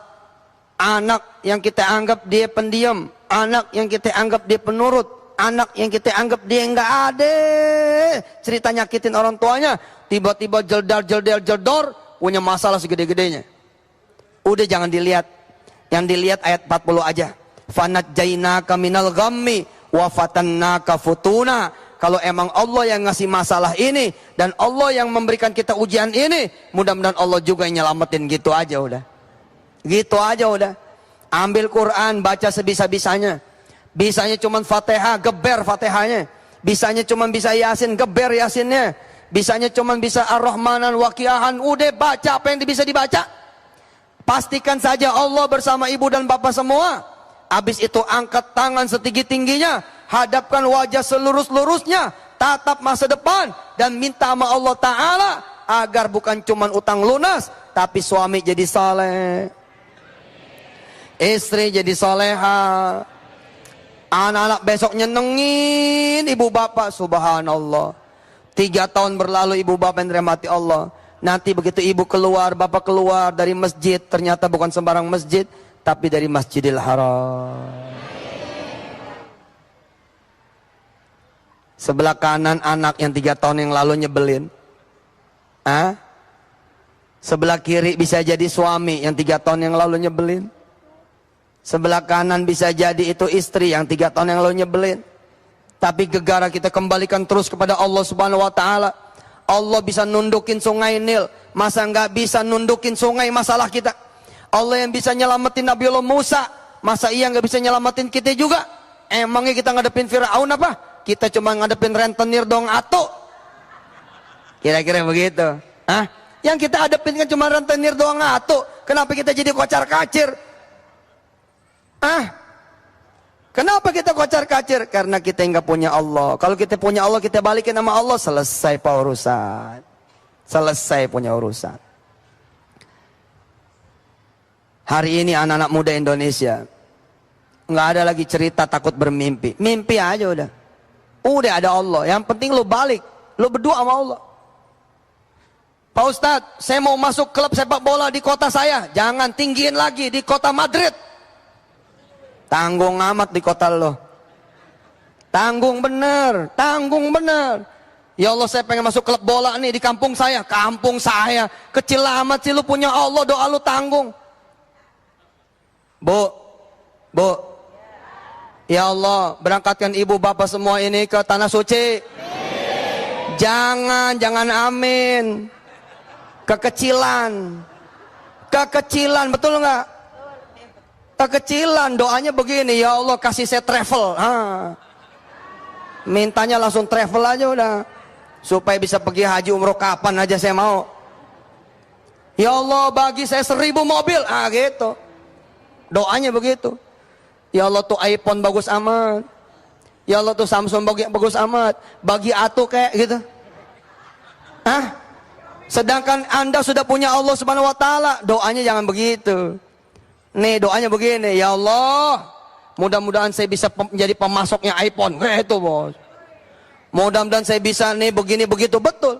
Anak yang kita anggap dia pendiam, anak yang kita anggap dia penurut, anak yang kita anggap dia nggak ada cerita nyakitin orang tuanya, tiba-tiba jeldor, punya masalah segede-gedenya. Udah jangan dilihat. Yang dilihat ayat 40 aja. Fanajjainaka minal ghammi wa fatannaka futuna. Kalau emang Allah yang ngasih masalah ini dan Allah yang memberikan kita ujian ini, mudah-mudahan Allah juga yang nyelamatin. Gitu aja udah. Gitu aja udah. Ambil Quran, baca sebisa-bisanya. Bisanya cuman Fatihah, geber Fatihahnya. Bisanya cuman bisa Yasin, geber Yasinnya. Bisanya cuman bisa Ar-Rahmanan, Waqiahan, udah baca apa yang bisa dibaca. Pastikan saja Allah bersama ibu dan bapak semua. Habis itu angkat tangan setinggi-tingginya, hadapkan wajah selurus-lurusnya, tatap masa depan dan minta sama Allah Ta'ala agar bukan cuman utang lunas, tapi suami jadi saleh, istri jadi soleha, anak-anak besok nyenengin ibu bapak. Subhanallah, 3 tahun berlalu ibu bapak yang dirahmati Allah. Nanti begitu ibu keluar, bapak keluar dari masjid, ternyata bukan sembarang masjid, tapi dari Masjidil Haram. Sebelah kanan anak yang 3 tahun yang lalu nyebelin. Sebelah kiri bisa jadi suami yang 3 tahun yang lalu nyebelin. Sebelah kanan bisa jadi itu istri yang 3 tahun yang lalu nyebelin. Tapi gegara kita kembalikan terus kepada Allah Subhanahu wa Ta'ala. Allah bisa nundukin sungai Nil, masa nggak bisa nundukin sungai masalah kita? Allah yang bisa nyelamatin Nabiullah Musa, masa iya nggak bisa nyelamatin kita juga? Emangnya kita ngadepin Fir'aun apa? Kita cuma ngadepin rentenir dong atau? Kira-kira begitu. Yang kita hadapin kan cuma rentenir doang atau? Kenapa kita jadi kocar kacir? Kenapa kita kocar kacir? Karena kita nggak punya Allah. Kalau kita punya Allah, kita balikin sama Allah, selesai pak urusan. Selesai punya urusan. Hari ini anak-anak muda Indonesia nggak ada lagi cerita takut bermimpi. Mimpi aja udah. Udah ada Allah. Yang penting lu balik, lu berdoa sama Allah. Pak Ustadz, saya mau masuk klub sepak bola di kota saya. Jangan, tinggiin lagi di kota Madrid. Tanggung amat di kota lo. Tanggung bener, tanggung bener. Ya Allah, saya pengen masuk klub bola nih di kampung saya. Kampung saya, kecil amat sih, lu punya Allah, doa lu tanggung. Bu, ya Allah, berangkatkan ibu bapak semua ini ke tanah suci. Jangan amin. Kekecilan, betul nggak? Kekecilan, doanya begini, ya Allah kasih saya travel. Mintanya langsung travel aja udah, supaya bisa pergi haji umroh kapan aja saya mau. Ya Allah bagi saya 1000 mobil, gitu. Doanya begitu. Ya Allah tuh iPhone bagus amat. Ya Allah tuh Samsung bagus amat. Bagi atuh kayak gitu. Sedangkan Anda sudah punya Allah Subhanahu wa Ta'ala, doanya jangan begitu. Nih doanya begini, ya Allah, mudah-mudahan saya bisa menjadi pemasoknya iPhone. Itu bos. Mudah-mudahan saya bisa nih begini begitu, betul.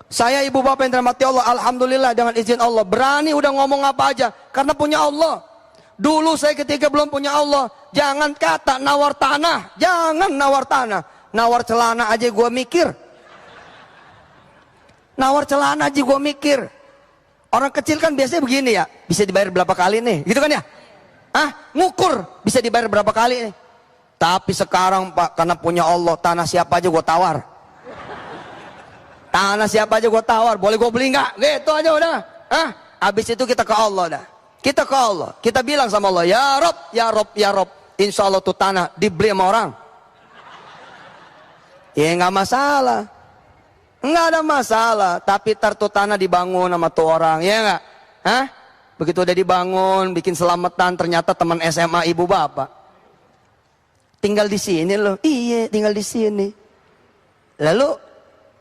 Saya ibu bapak yang dirahmati Allah, alhamdulillah dengan izin Allah berani udah ngomong apa aja karena punya Allah. Dulu saya ketika belum punya Allah, jangan kata nawar tanah, jangan nawar tanah, nawar celana aja gua mikir. Nawar celana aja gua mikir. Orang kecil kan biasanya begini ya, bisa dibayar berapa kali nih, gitu kan ya? Ngukur, bisa dibayar berapa kali nih. Tapi sekarang Pak, karena punya Allah, tanah siapa aja gue tawar. Tanah siapa aja gue tawar, boleh gue beli nggak? Gitu aja udah. Habis itu kita ke Allah dah. Kita ke Allah, kita bilang sama Allah, ya Rob, ya Rob, ya Rob. Insya Allah tuh tanah dibeli sama orang. Ya nggak masalah. Enggak ada masalah. Tapi tartu tanah dibangun sama tuh orang, ya enggak? Hah? Begitu udah dibangun, bikin selamatan, ternyata teman SMA ibu bapak. Tinggal di sini loh. Iya, tinggal di sini. Lalu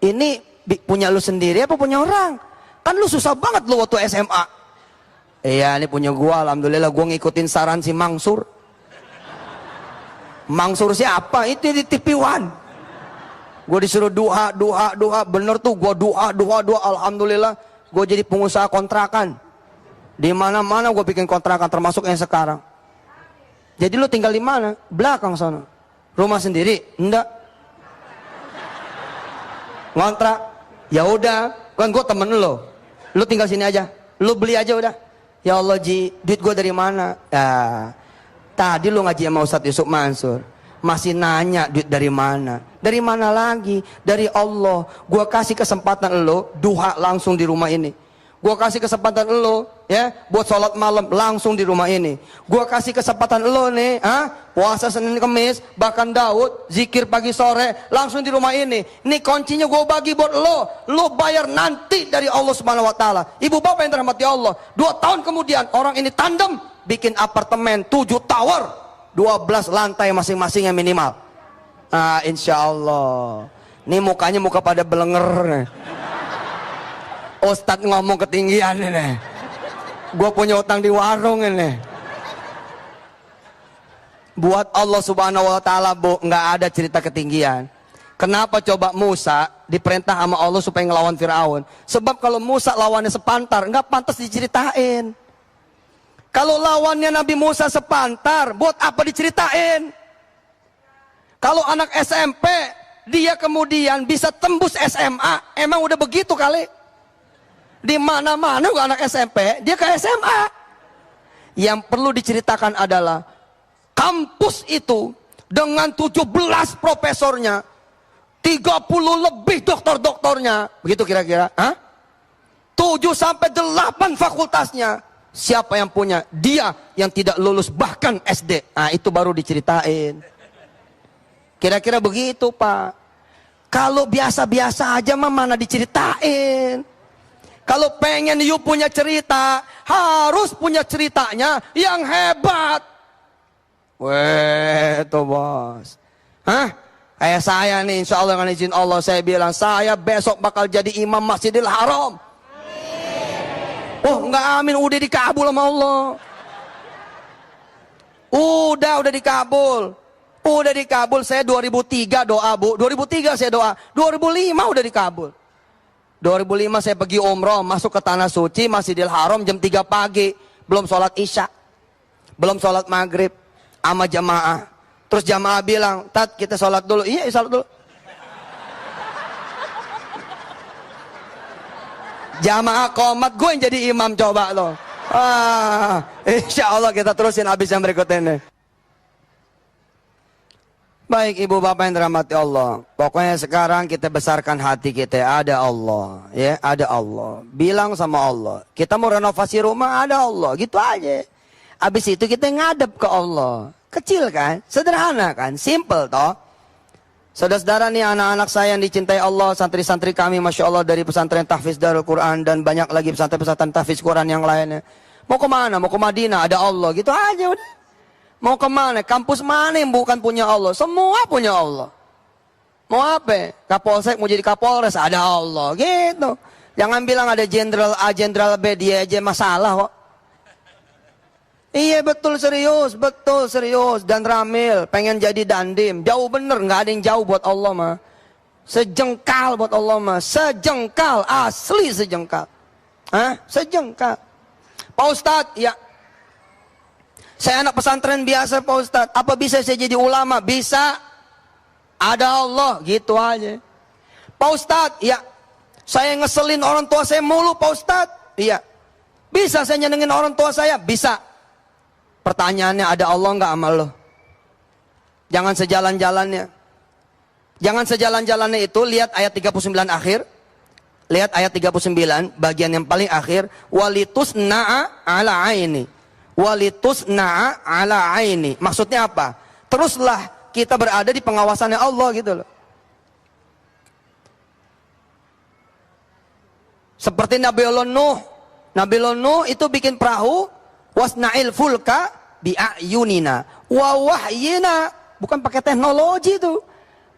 ini punya lu sendiri apa punya orang? Kan lu susah banget lu waktu SMA. Iya, ini punya gua. Alhamdulillah gua ngikutin saran si Mangsur. Mangsur siapa? Itu di TV One. Gua disuruh doa. Bener tuh gua doa. Alhamdulillah gua jadi pengusaha kontrakan. Di mana-mana gua bikin kontrakan, termasuk yang sekarang. Jadi lu tinggal di mana? Belakang sana. Rumah sendiri? Enggak. Ngontrak? Ya udah, kan gua temen lo. Lu tinggal sini aja. Lu beli aja udah. Ya Allah Ji, duit gua dari mana? Tadi lu ngaji sama Ustadz Yusuf Mansur, masih nanya duit dari mana? Dari mana lagi? Dari Allah. Gua kasih kesempatan lo duha langsung di rumah ini. Gua kasih kesempatan lo ya buat sholat malam langsung di rumah ini. Gua kasih kesempatan lo nih, puasa Senin Kemis, bahkan Daud zikir pagi sore langsung di rumah ini. Ini kuncinya gua bagi buat lo bayar nanti dari Allah Subhanahu Wa Taala. Ibu bapak yang dirahmati Allah, 2 tahun kemudian orang ini tandem bikin apartemen 7 tower, 12 lantai masing-masing yang minimal. Insya Allah. Ini mukanya muka pada belenger. Ustadz ngomong ketinggian ini. Gue punya utang di warung ini. Buat Allah Subhanahu Wa Taala bu, nggak ada cerita ketinggian. Kenapa coba Musa diperintah sama Allah supaya ngelawan Firaun? Sebab kalau Musa lawannya sepantar, nggak pantas diceritain. Kalau lawannya Nabi Musa sepantar, buat apa diceritain? Kalau anak SMP, dia kemudian bisa tembus SMA, emang udah begitu kali? Di mana-mana anak SMP, dia ke SMA. Yang perlu diceritakan adalah, kampus itu dengan 17 profesornya, 30 lebih doktor-doktornya, begitu kira-kira? 7-8 fakultasnya. Siapa yang punya? Dia yang tidak lulus bahkan SD. Itu baru diceritain. Kira-kira begitu Pak. Kalau biasa-biasa aja mah mana diceritain. Kalau pengen you punya cerita, harus punya ceritanya yang hebat. Weh, tuh bos. Kayak saya nih, insya Allah dengan izin Allah, saya bilang, saya besok bakal jadi imam Masjidil Haram. Oh enggak amin, udah dikabul sama Allah. Udah dikabul. Udah dikabul, saya 2003 doa bu. 2003 saya doa, 2005 udah dikabul. 2005 saya pergi umroh, masuk ke Tanah Suci, Masjidil Haram jam 3 pagi. Belum sholat isya, belum sholat maghrib sama jamaah. Terus jamaah bilang, Tat kita sholat dulu. Iya sholat dulu. Jamaah qomat, gue yang jadi imam coba loh. Insya Allah kita terusin habis yang berikut ini. Baik ibu bapak yang dirahmati Allah, pokoknya sekarang kita besarkan hati kita, ada Allah, ya ada Allah. Bilang sama Allah, kita mau renovasi rumah, ada Allah, gitu aja. Habis itu kita ngadep ke Allah. Kecil kan, sederhana kan, simple toh. Saudara-saudara nih anak-anak saya yang dicintai Allah, santri-santri kami Masya Allah dari pesantren Tahfiz Darul Quran dan banyak lagi pesantren-pesantren Tahfiz Quran yang lainnya. Mau kemana? Mau ke Madinah, ada Allah, gitu aja udah. Mau kemana? Kampus mana yang bukan punya Allah? Semua punya Allah. Mau apa? Kapolsek mau jadi Kapolres, ada Allah, gitu. Jangan bilang ada jenderal A, jenderal B, dia aja masalah kok. Iya betul serius. Dan Ramil pengen jadi Dandim. Jauh bener, nggak ada yang jauh buat Allah mah. Sejengkal buat Allah mah. Sejengkal, asli sejengkal. Sejengkal. Pak Ustadz, ya. Saya anak pesantren biasa Pak Ustadz. Apa bisa saya jadi ulama? Bisa. Ada Allah, gitu aja. Pak Ustadz, ya. Saya ngeselin orang tua saya mulu Pak Ustadz. Iya. Bisa saya nyenengin orang tua saya? Bisa. Pertanyaannya, ada Allah nggak amal lo? Jangan sejalan-jalannya. Jangan sejalan-jalannya itu, lihat ayat 39 akhir. Lihat ayat 39, bagian yang paling akhir. Walitusna'a ala aini. Walitusna'a ala aini. Maksudnya apa? Teruslah kita berada di pengawasannya Allah gitu loh. Seperti Nabiullah Nuh. Nabiullah Nuh itu bikin perahu, wasna'il fulka bi'ayunina wa wahyina. Bukan pakai teknologi itu.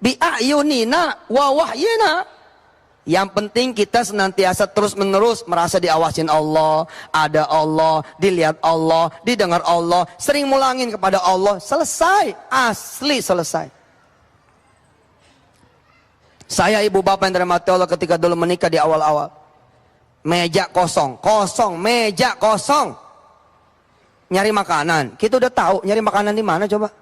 Bi'ayunina wa wahyina. Yang penting kita senantiasa terus menerus merasa diawasin Allah, ada Allah, dilihat Allah, didengar Allah, sering mulangin kepada Allah, selesai, asli selesai. Saya ibu bapak yang dirahmati Allah ketika dulu menikah di awal-awal, meja kosong, meja kosong, nyari makanan, kita udah tahu nyari makanan di mana coba?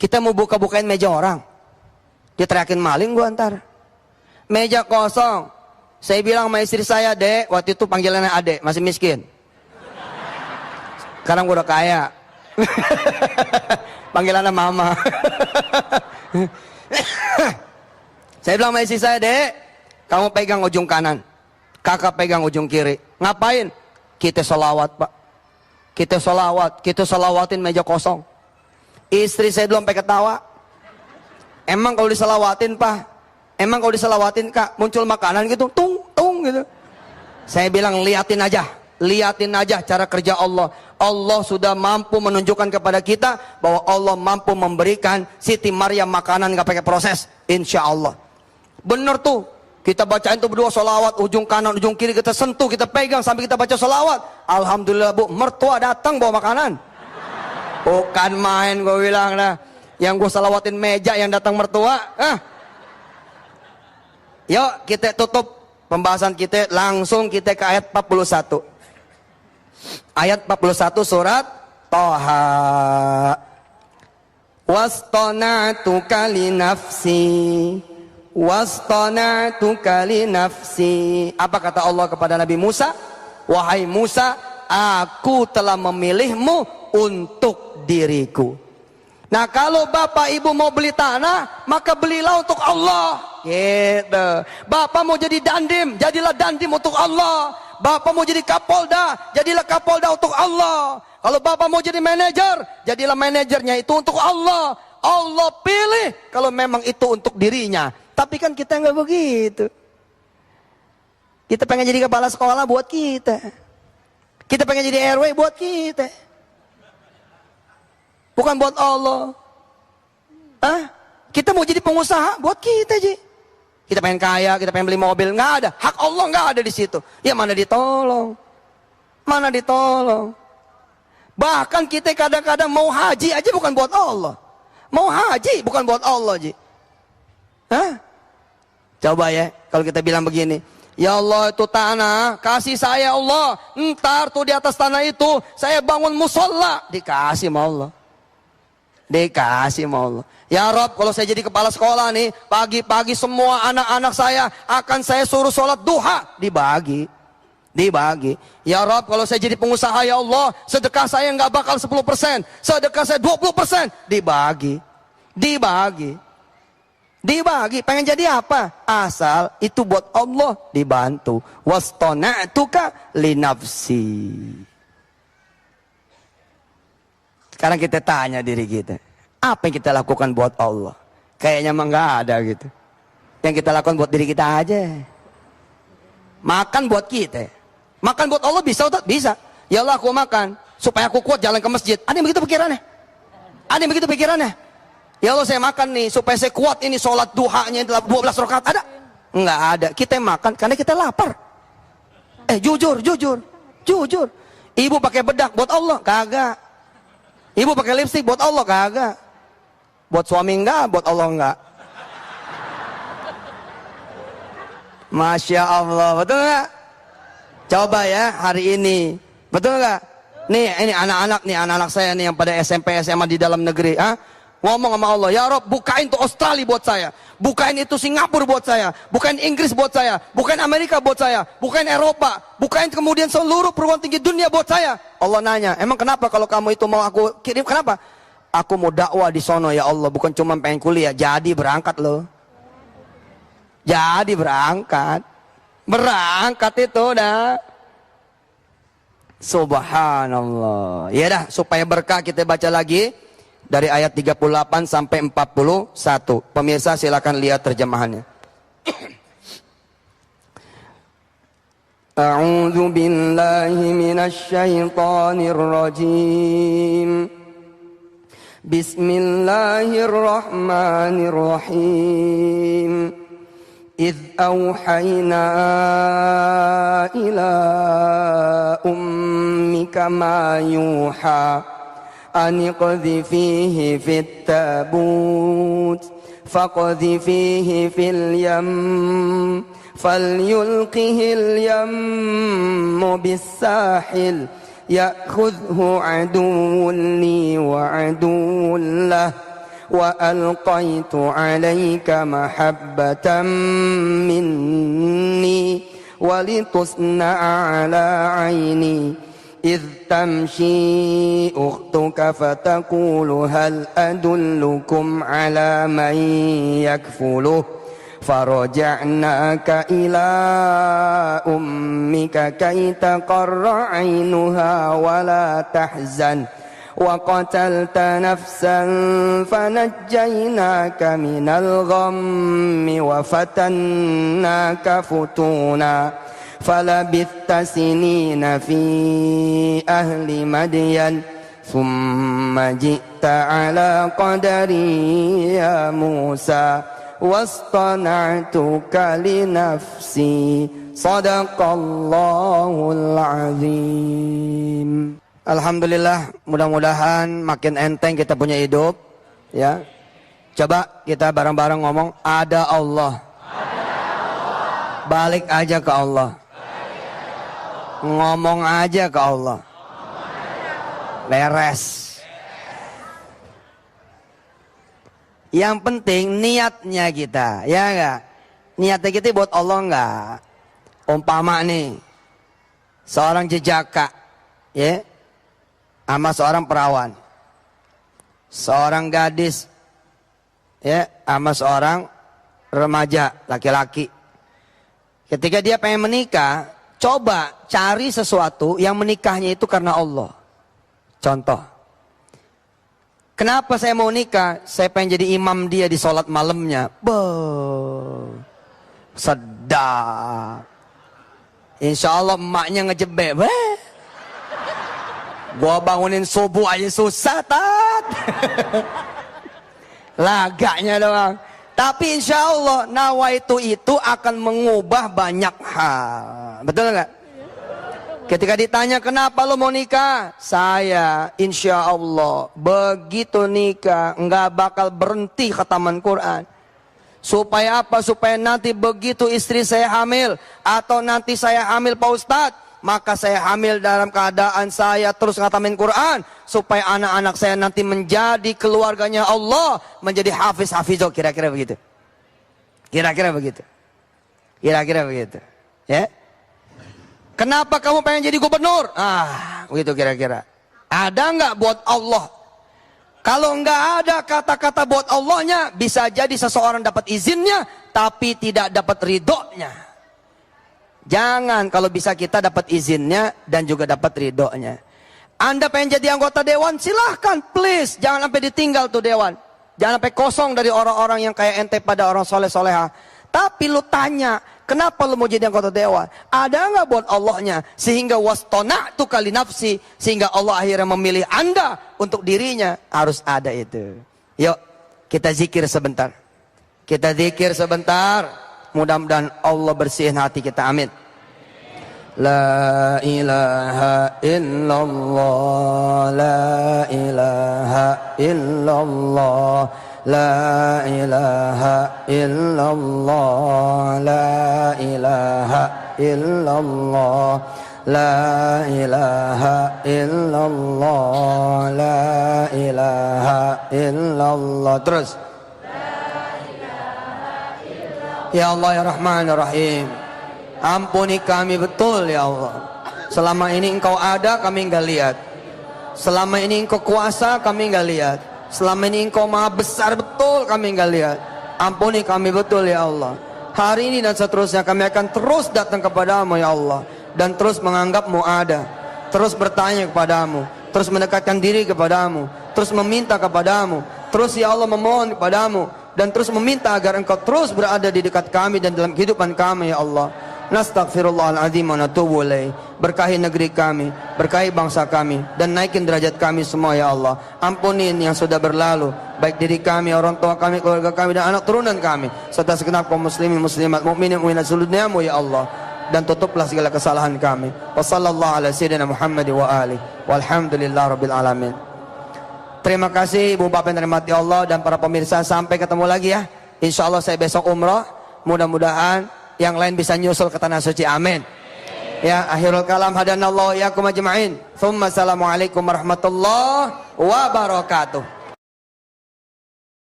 Kita mau buka-bukain meja orang. Diteriakin maling gua antar. Meja kosong. Saya bilang sama istri saya, Dek, waktu itu panggilannya Adek, masih miskin. Sekarang gua udah kaya. Panggilannya Mama. Saya bilang sama istri saya, Dek, kamu pegang ujung kanan, kakak pegang ujung kiri. Ngapain? Kita sholawat, Pak. Kita sholawatin meja kosong. Istri saya dulu sampai ketawa. Emang kalau diselawatin, Pak? Emang kalau diselawatin, Kak, muncul makanan gitu, tung gitu. Saya bilang liatin aja cara kerja Allah. Allah sudah mampu menunjukkan kepada kita bahwa Allah mampu memberikan Siti Maryam makanan gak pakai proses, insya Allah. Bener tuh, kita bacain tuh berdua sholawat, ujung kanan, ujung kiri kita sentuh, kita pegang sampai kita baca sholawat. Alhamdulillah Bu, mertua datang bawa makanan. Bukan main, gue bilang dah. Yang gue salawatin meja yang datang mertua. Yuk kita tutup pembahasan kita, langsung kita ke ayat 41. Ayat 41 surat Toha. Wastona'tuka li nafsi. Wastona'tuka li nafsi. Apa kata Allah kepada Nabi Musa? Wahai Musa, aku telah memilihmu untuk diriku. Nah kalau bapak ibu mau beli tanah, maka belilah untuk Allah. Gitu. Bapak mau jadi dandim, jadilah dandim untuk Allah. Bapak mau jadi kapolda, jadilah kapolda untuk Allah. Kalau bapak mau jadi manajer, jadilah manajernya itu untuk Allah. Allah pilih kalau memang itu untuk dirinya. Tapi kan kita nggak begitu. Kita pengen jadi kepala sekolah buat kita. Kita pengen jadi RW buat kita. Bukan buat Allah. Kita mau jadi pengusaha buat kita aja. Kita pengen kaya, kita pengen beli mobil, nggak ada. Hak Allah nggak ada di situ. Ya mana ditolong, mana ditolong. Bahkan kita kadang-kadang mau haji aja bukan buat Allah. Mau haji bukan buat Allah aja. Coba ya, kalau kita bilang begini. Ya Allah itu tanah, kasih saya Allah. Ntar tuh di atas tanah itu saya bangun musola, dikasih sama Allah. Dikasih sama Allah. Ya Rob, kalau saya jadi kepala sekolah nih, pagi-pagi semua anak-anak saya akan saya suruh sholat duha. Dibagi. Ya Rob, kalau saya jadi pengusaha ya Allah, sedekah saya nggak bakal 10%, sedekah saya 20%. Dibagi. Pengen jadi apa? Asal itu buat Allah, dibantu. Wastona'tuka li nafsi. Sekarang kita tanya diri kita, apa yang kita lakukan buat Allah? Kayaknya mah nggak ada gitu. Yang kita lakukan buat diri kita aja. Makan buat kita. Makan buat Allah bisa atau bisa? Ya Allah aku makan supaya aku kuat jalan ke masjid. Ada yang begitu pikirannya? Ya Allah saya makan nih supaya saya kuat ini sholat duhanya 12 rakaat. Ada? Nggak ada. Kita makan karena kita lapar. Jujur. Ibu pakai bedak buat Allah? Kagak. Ibu pakai lipstik buat Allah? Kagak. Buat suami enggak, buat Allah enggak. Masya Allah, betul enggak? Coba ya hari ini, betul enggak? Nih ini anak-anak saya nih yang pada SMP SMA di dalam negeri, ngomong sama Allah, ya Rob bukain tuh Australia buat saya, bukain itu Singapura buat saya, bukain Inggris buat saya, bukain Amerika buat saya, bukain Eropa, bukain kemudian seluruh perguruan tinggi dunia buat saya. Allah nanya, emang kenapa kalau kamu itu mau aku kirim, kenapa? Aku mau dakwah di sono ya Allah, bukan cuma pengen kuliah, jadi berangkat loh. Jadi berangkat itu dah. Subhanallah. Ya dah, supaya berkah kita baca lagi dari ayat 38 sampai 41. Pemirsa silakan lihat terjemahannya. أعوذ بالله من الشيطان الرجيم بسم الله الرحمن الرحيم إذ أوحينا إلى أمك ما يوحى أن اقذفيه في التابوت فاقذفيه في اليم فليلقه اليم بالساحل يأخذه عدو لي وعدو له وألقيت عليك محبة مني ولتصنع على عيني إذ تمشي أختك فتقول هل أدلكم على من يكفله فرجعناك إلى أمك كي تقر عينها ولا تحزن وقتلت نفسا فنجيناك من الغم وفتناك فتونا فلبثت سنين في أهل مدين ثم جئت على قدري يا موسى واصطنعتك لنفسي صدق الله العظيم. Alhamdulillah, mudah-mudahan makin enteng kita punya hidup, ya. Coba kita bareng-bareng ngomong, ada Allah. Balik aja ke Allah. Ngomong aja ke Allah. Beres. Yang penting niatnya kita, ya enggak? Niatnya kita buat Allah enggak? Umpama nih, seorang jejaka, ya, sama seorang perawan, seorang gadis, ya, sama seorang remaja laki-laki. Ketika dia pengen menikah, coba cari sesuatu yang menikahnya itu karena Allah. Contoh, kenapa saya mau nikah? Saya pengen jadi imam dia di sholat malamnya. Sedap. Insya Allah emaknya ngejebek. Gua bangunin subuh aja susah, tat. Lagaknya doang. Tapi insya Allah nawaitu itu akan mengubah banyak hal. Betul nggak? Ketika ditanya kenapa lo mau nikah? Saya insya Allah begitu nikah nggak bakal berhenti khataman Quran. Supaya apa? Supaya nanti begitu istri saya hamil atau nanti saya hamil Pak Ustadz, maka saya hamil dalam keadaan saya terus ngatamin Quran. Supaya anak-anak saya nanti menjadi keluarganya Allah, menjadi hafiz-hafizoh, kira-kira begitu. Kira-kira begitu. Kira-kira begitu. Ya. Kenapa kamu pengen jadi gubernur? Begitu kira-kira. Ada nggak buat Allah? Kalau nggak ada kata-kata buat Allahnya, bisa jadi seseorang dapat izinnya, tapi tidak dapat ridhonya. Jangan, kalau bisa kita dapat izinnya dan juga dapat ridhonya. Anda pengen jadi anggota dewan, silahkan, please. Jangan sampai ditinggal tuh dewan. Jangan sampai kosong dari orang-orang yang kayak ente pada orang soleh-soleha. Tapi lu tanya, kenapa lu mau jadi anggota dewan? Ada nggak buat Allahnya? Sehingga wastona'tu kali nafsi, sehingga Allah akhirnya memilih Anda untuk dirinya. Harus ada itu. Yuk, kita zikir sebentar. Kita zikir sebentar. Mudah-mudahan Allah bersihin hati kita. Amin. La ilaha illallah, la ilaha illallah, la ilaha illallah, la ilaha illallah, la ilaha illallah, la ilaha illallah. Terus. Ya Allah ya Rahman ya Rahim, ampuni kami betul ya Allah. Selama ini Engkau ada, kami enggak lihat. Selama ini Engkau kuasa, kami enggak lihat. Selama ini Engkau maha besar betul, kami enggak lihat. Ampuni kami betul ya Allah. Hari ini dan seterusnya kami akan terus datang kepadamu ya Allah, dan terus menganggapmu ada, terus bertanya kepadamu, terus mendekatkan diri kepadamu, terus meminta kepadamu, terus ya Allah memohon kepadamu, dan terus meminta agar Engkau terus berada di dekat kami dan dalam kehidupan kami ya Allah. Nastaghfirullahaladzim wa natubu ilaih. Berkahi negeri kami, berkahi bangsa kami, dan naikin derajat kami semua ya Allah. Ampunin yang sudah berlalu, baik diri kami, orang tua kami, keluarga kami, dan anak turunan kami, serta segenap kaum muslimin muslimat mukminin mukminat seluruh duniamu ya Allah. Dan tutuplah segala kesalahan kami. Wassallallahu ala sayyidina Muhammad wa alihi walhamdulillah rabbil alamin. Terima kasih Ibu Bapak yang dirahmati Allah dan para pemirsa. Sampai ketemu lagi ya. Insya Allah saya besok umrah. Mudah-mudahan yang lain bisa nyusul ke tanah suci. Amin. Ya, akhirul kalam hadanallahu iyyakum ajma'in. Tsumma assalamualaikum warahmatullahi wabarakatuh.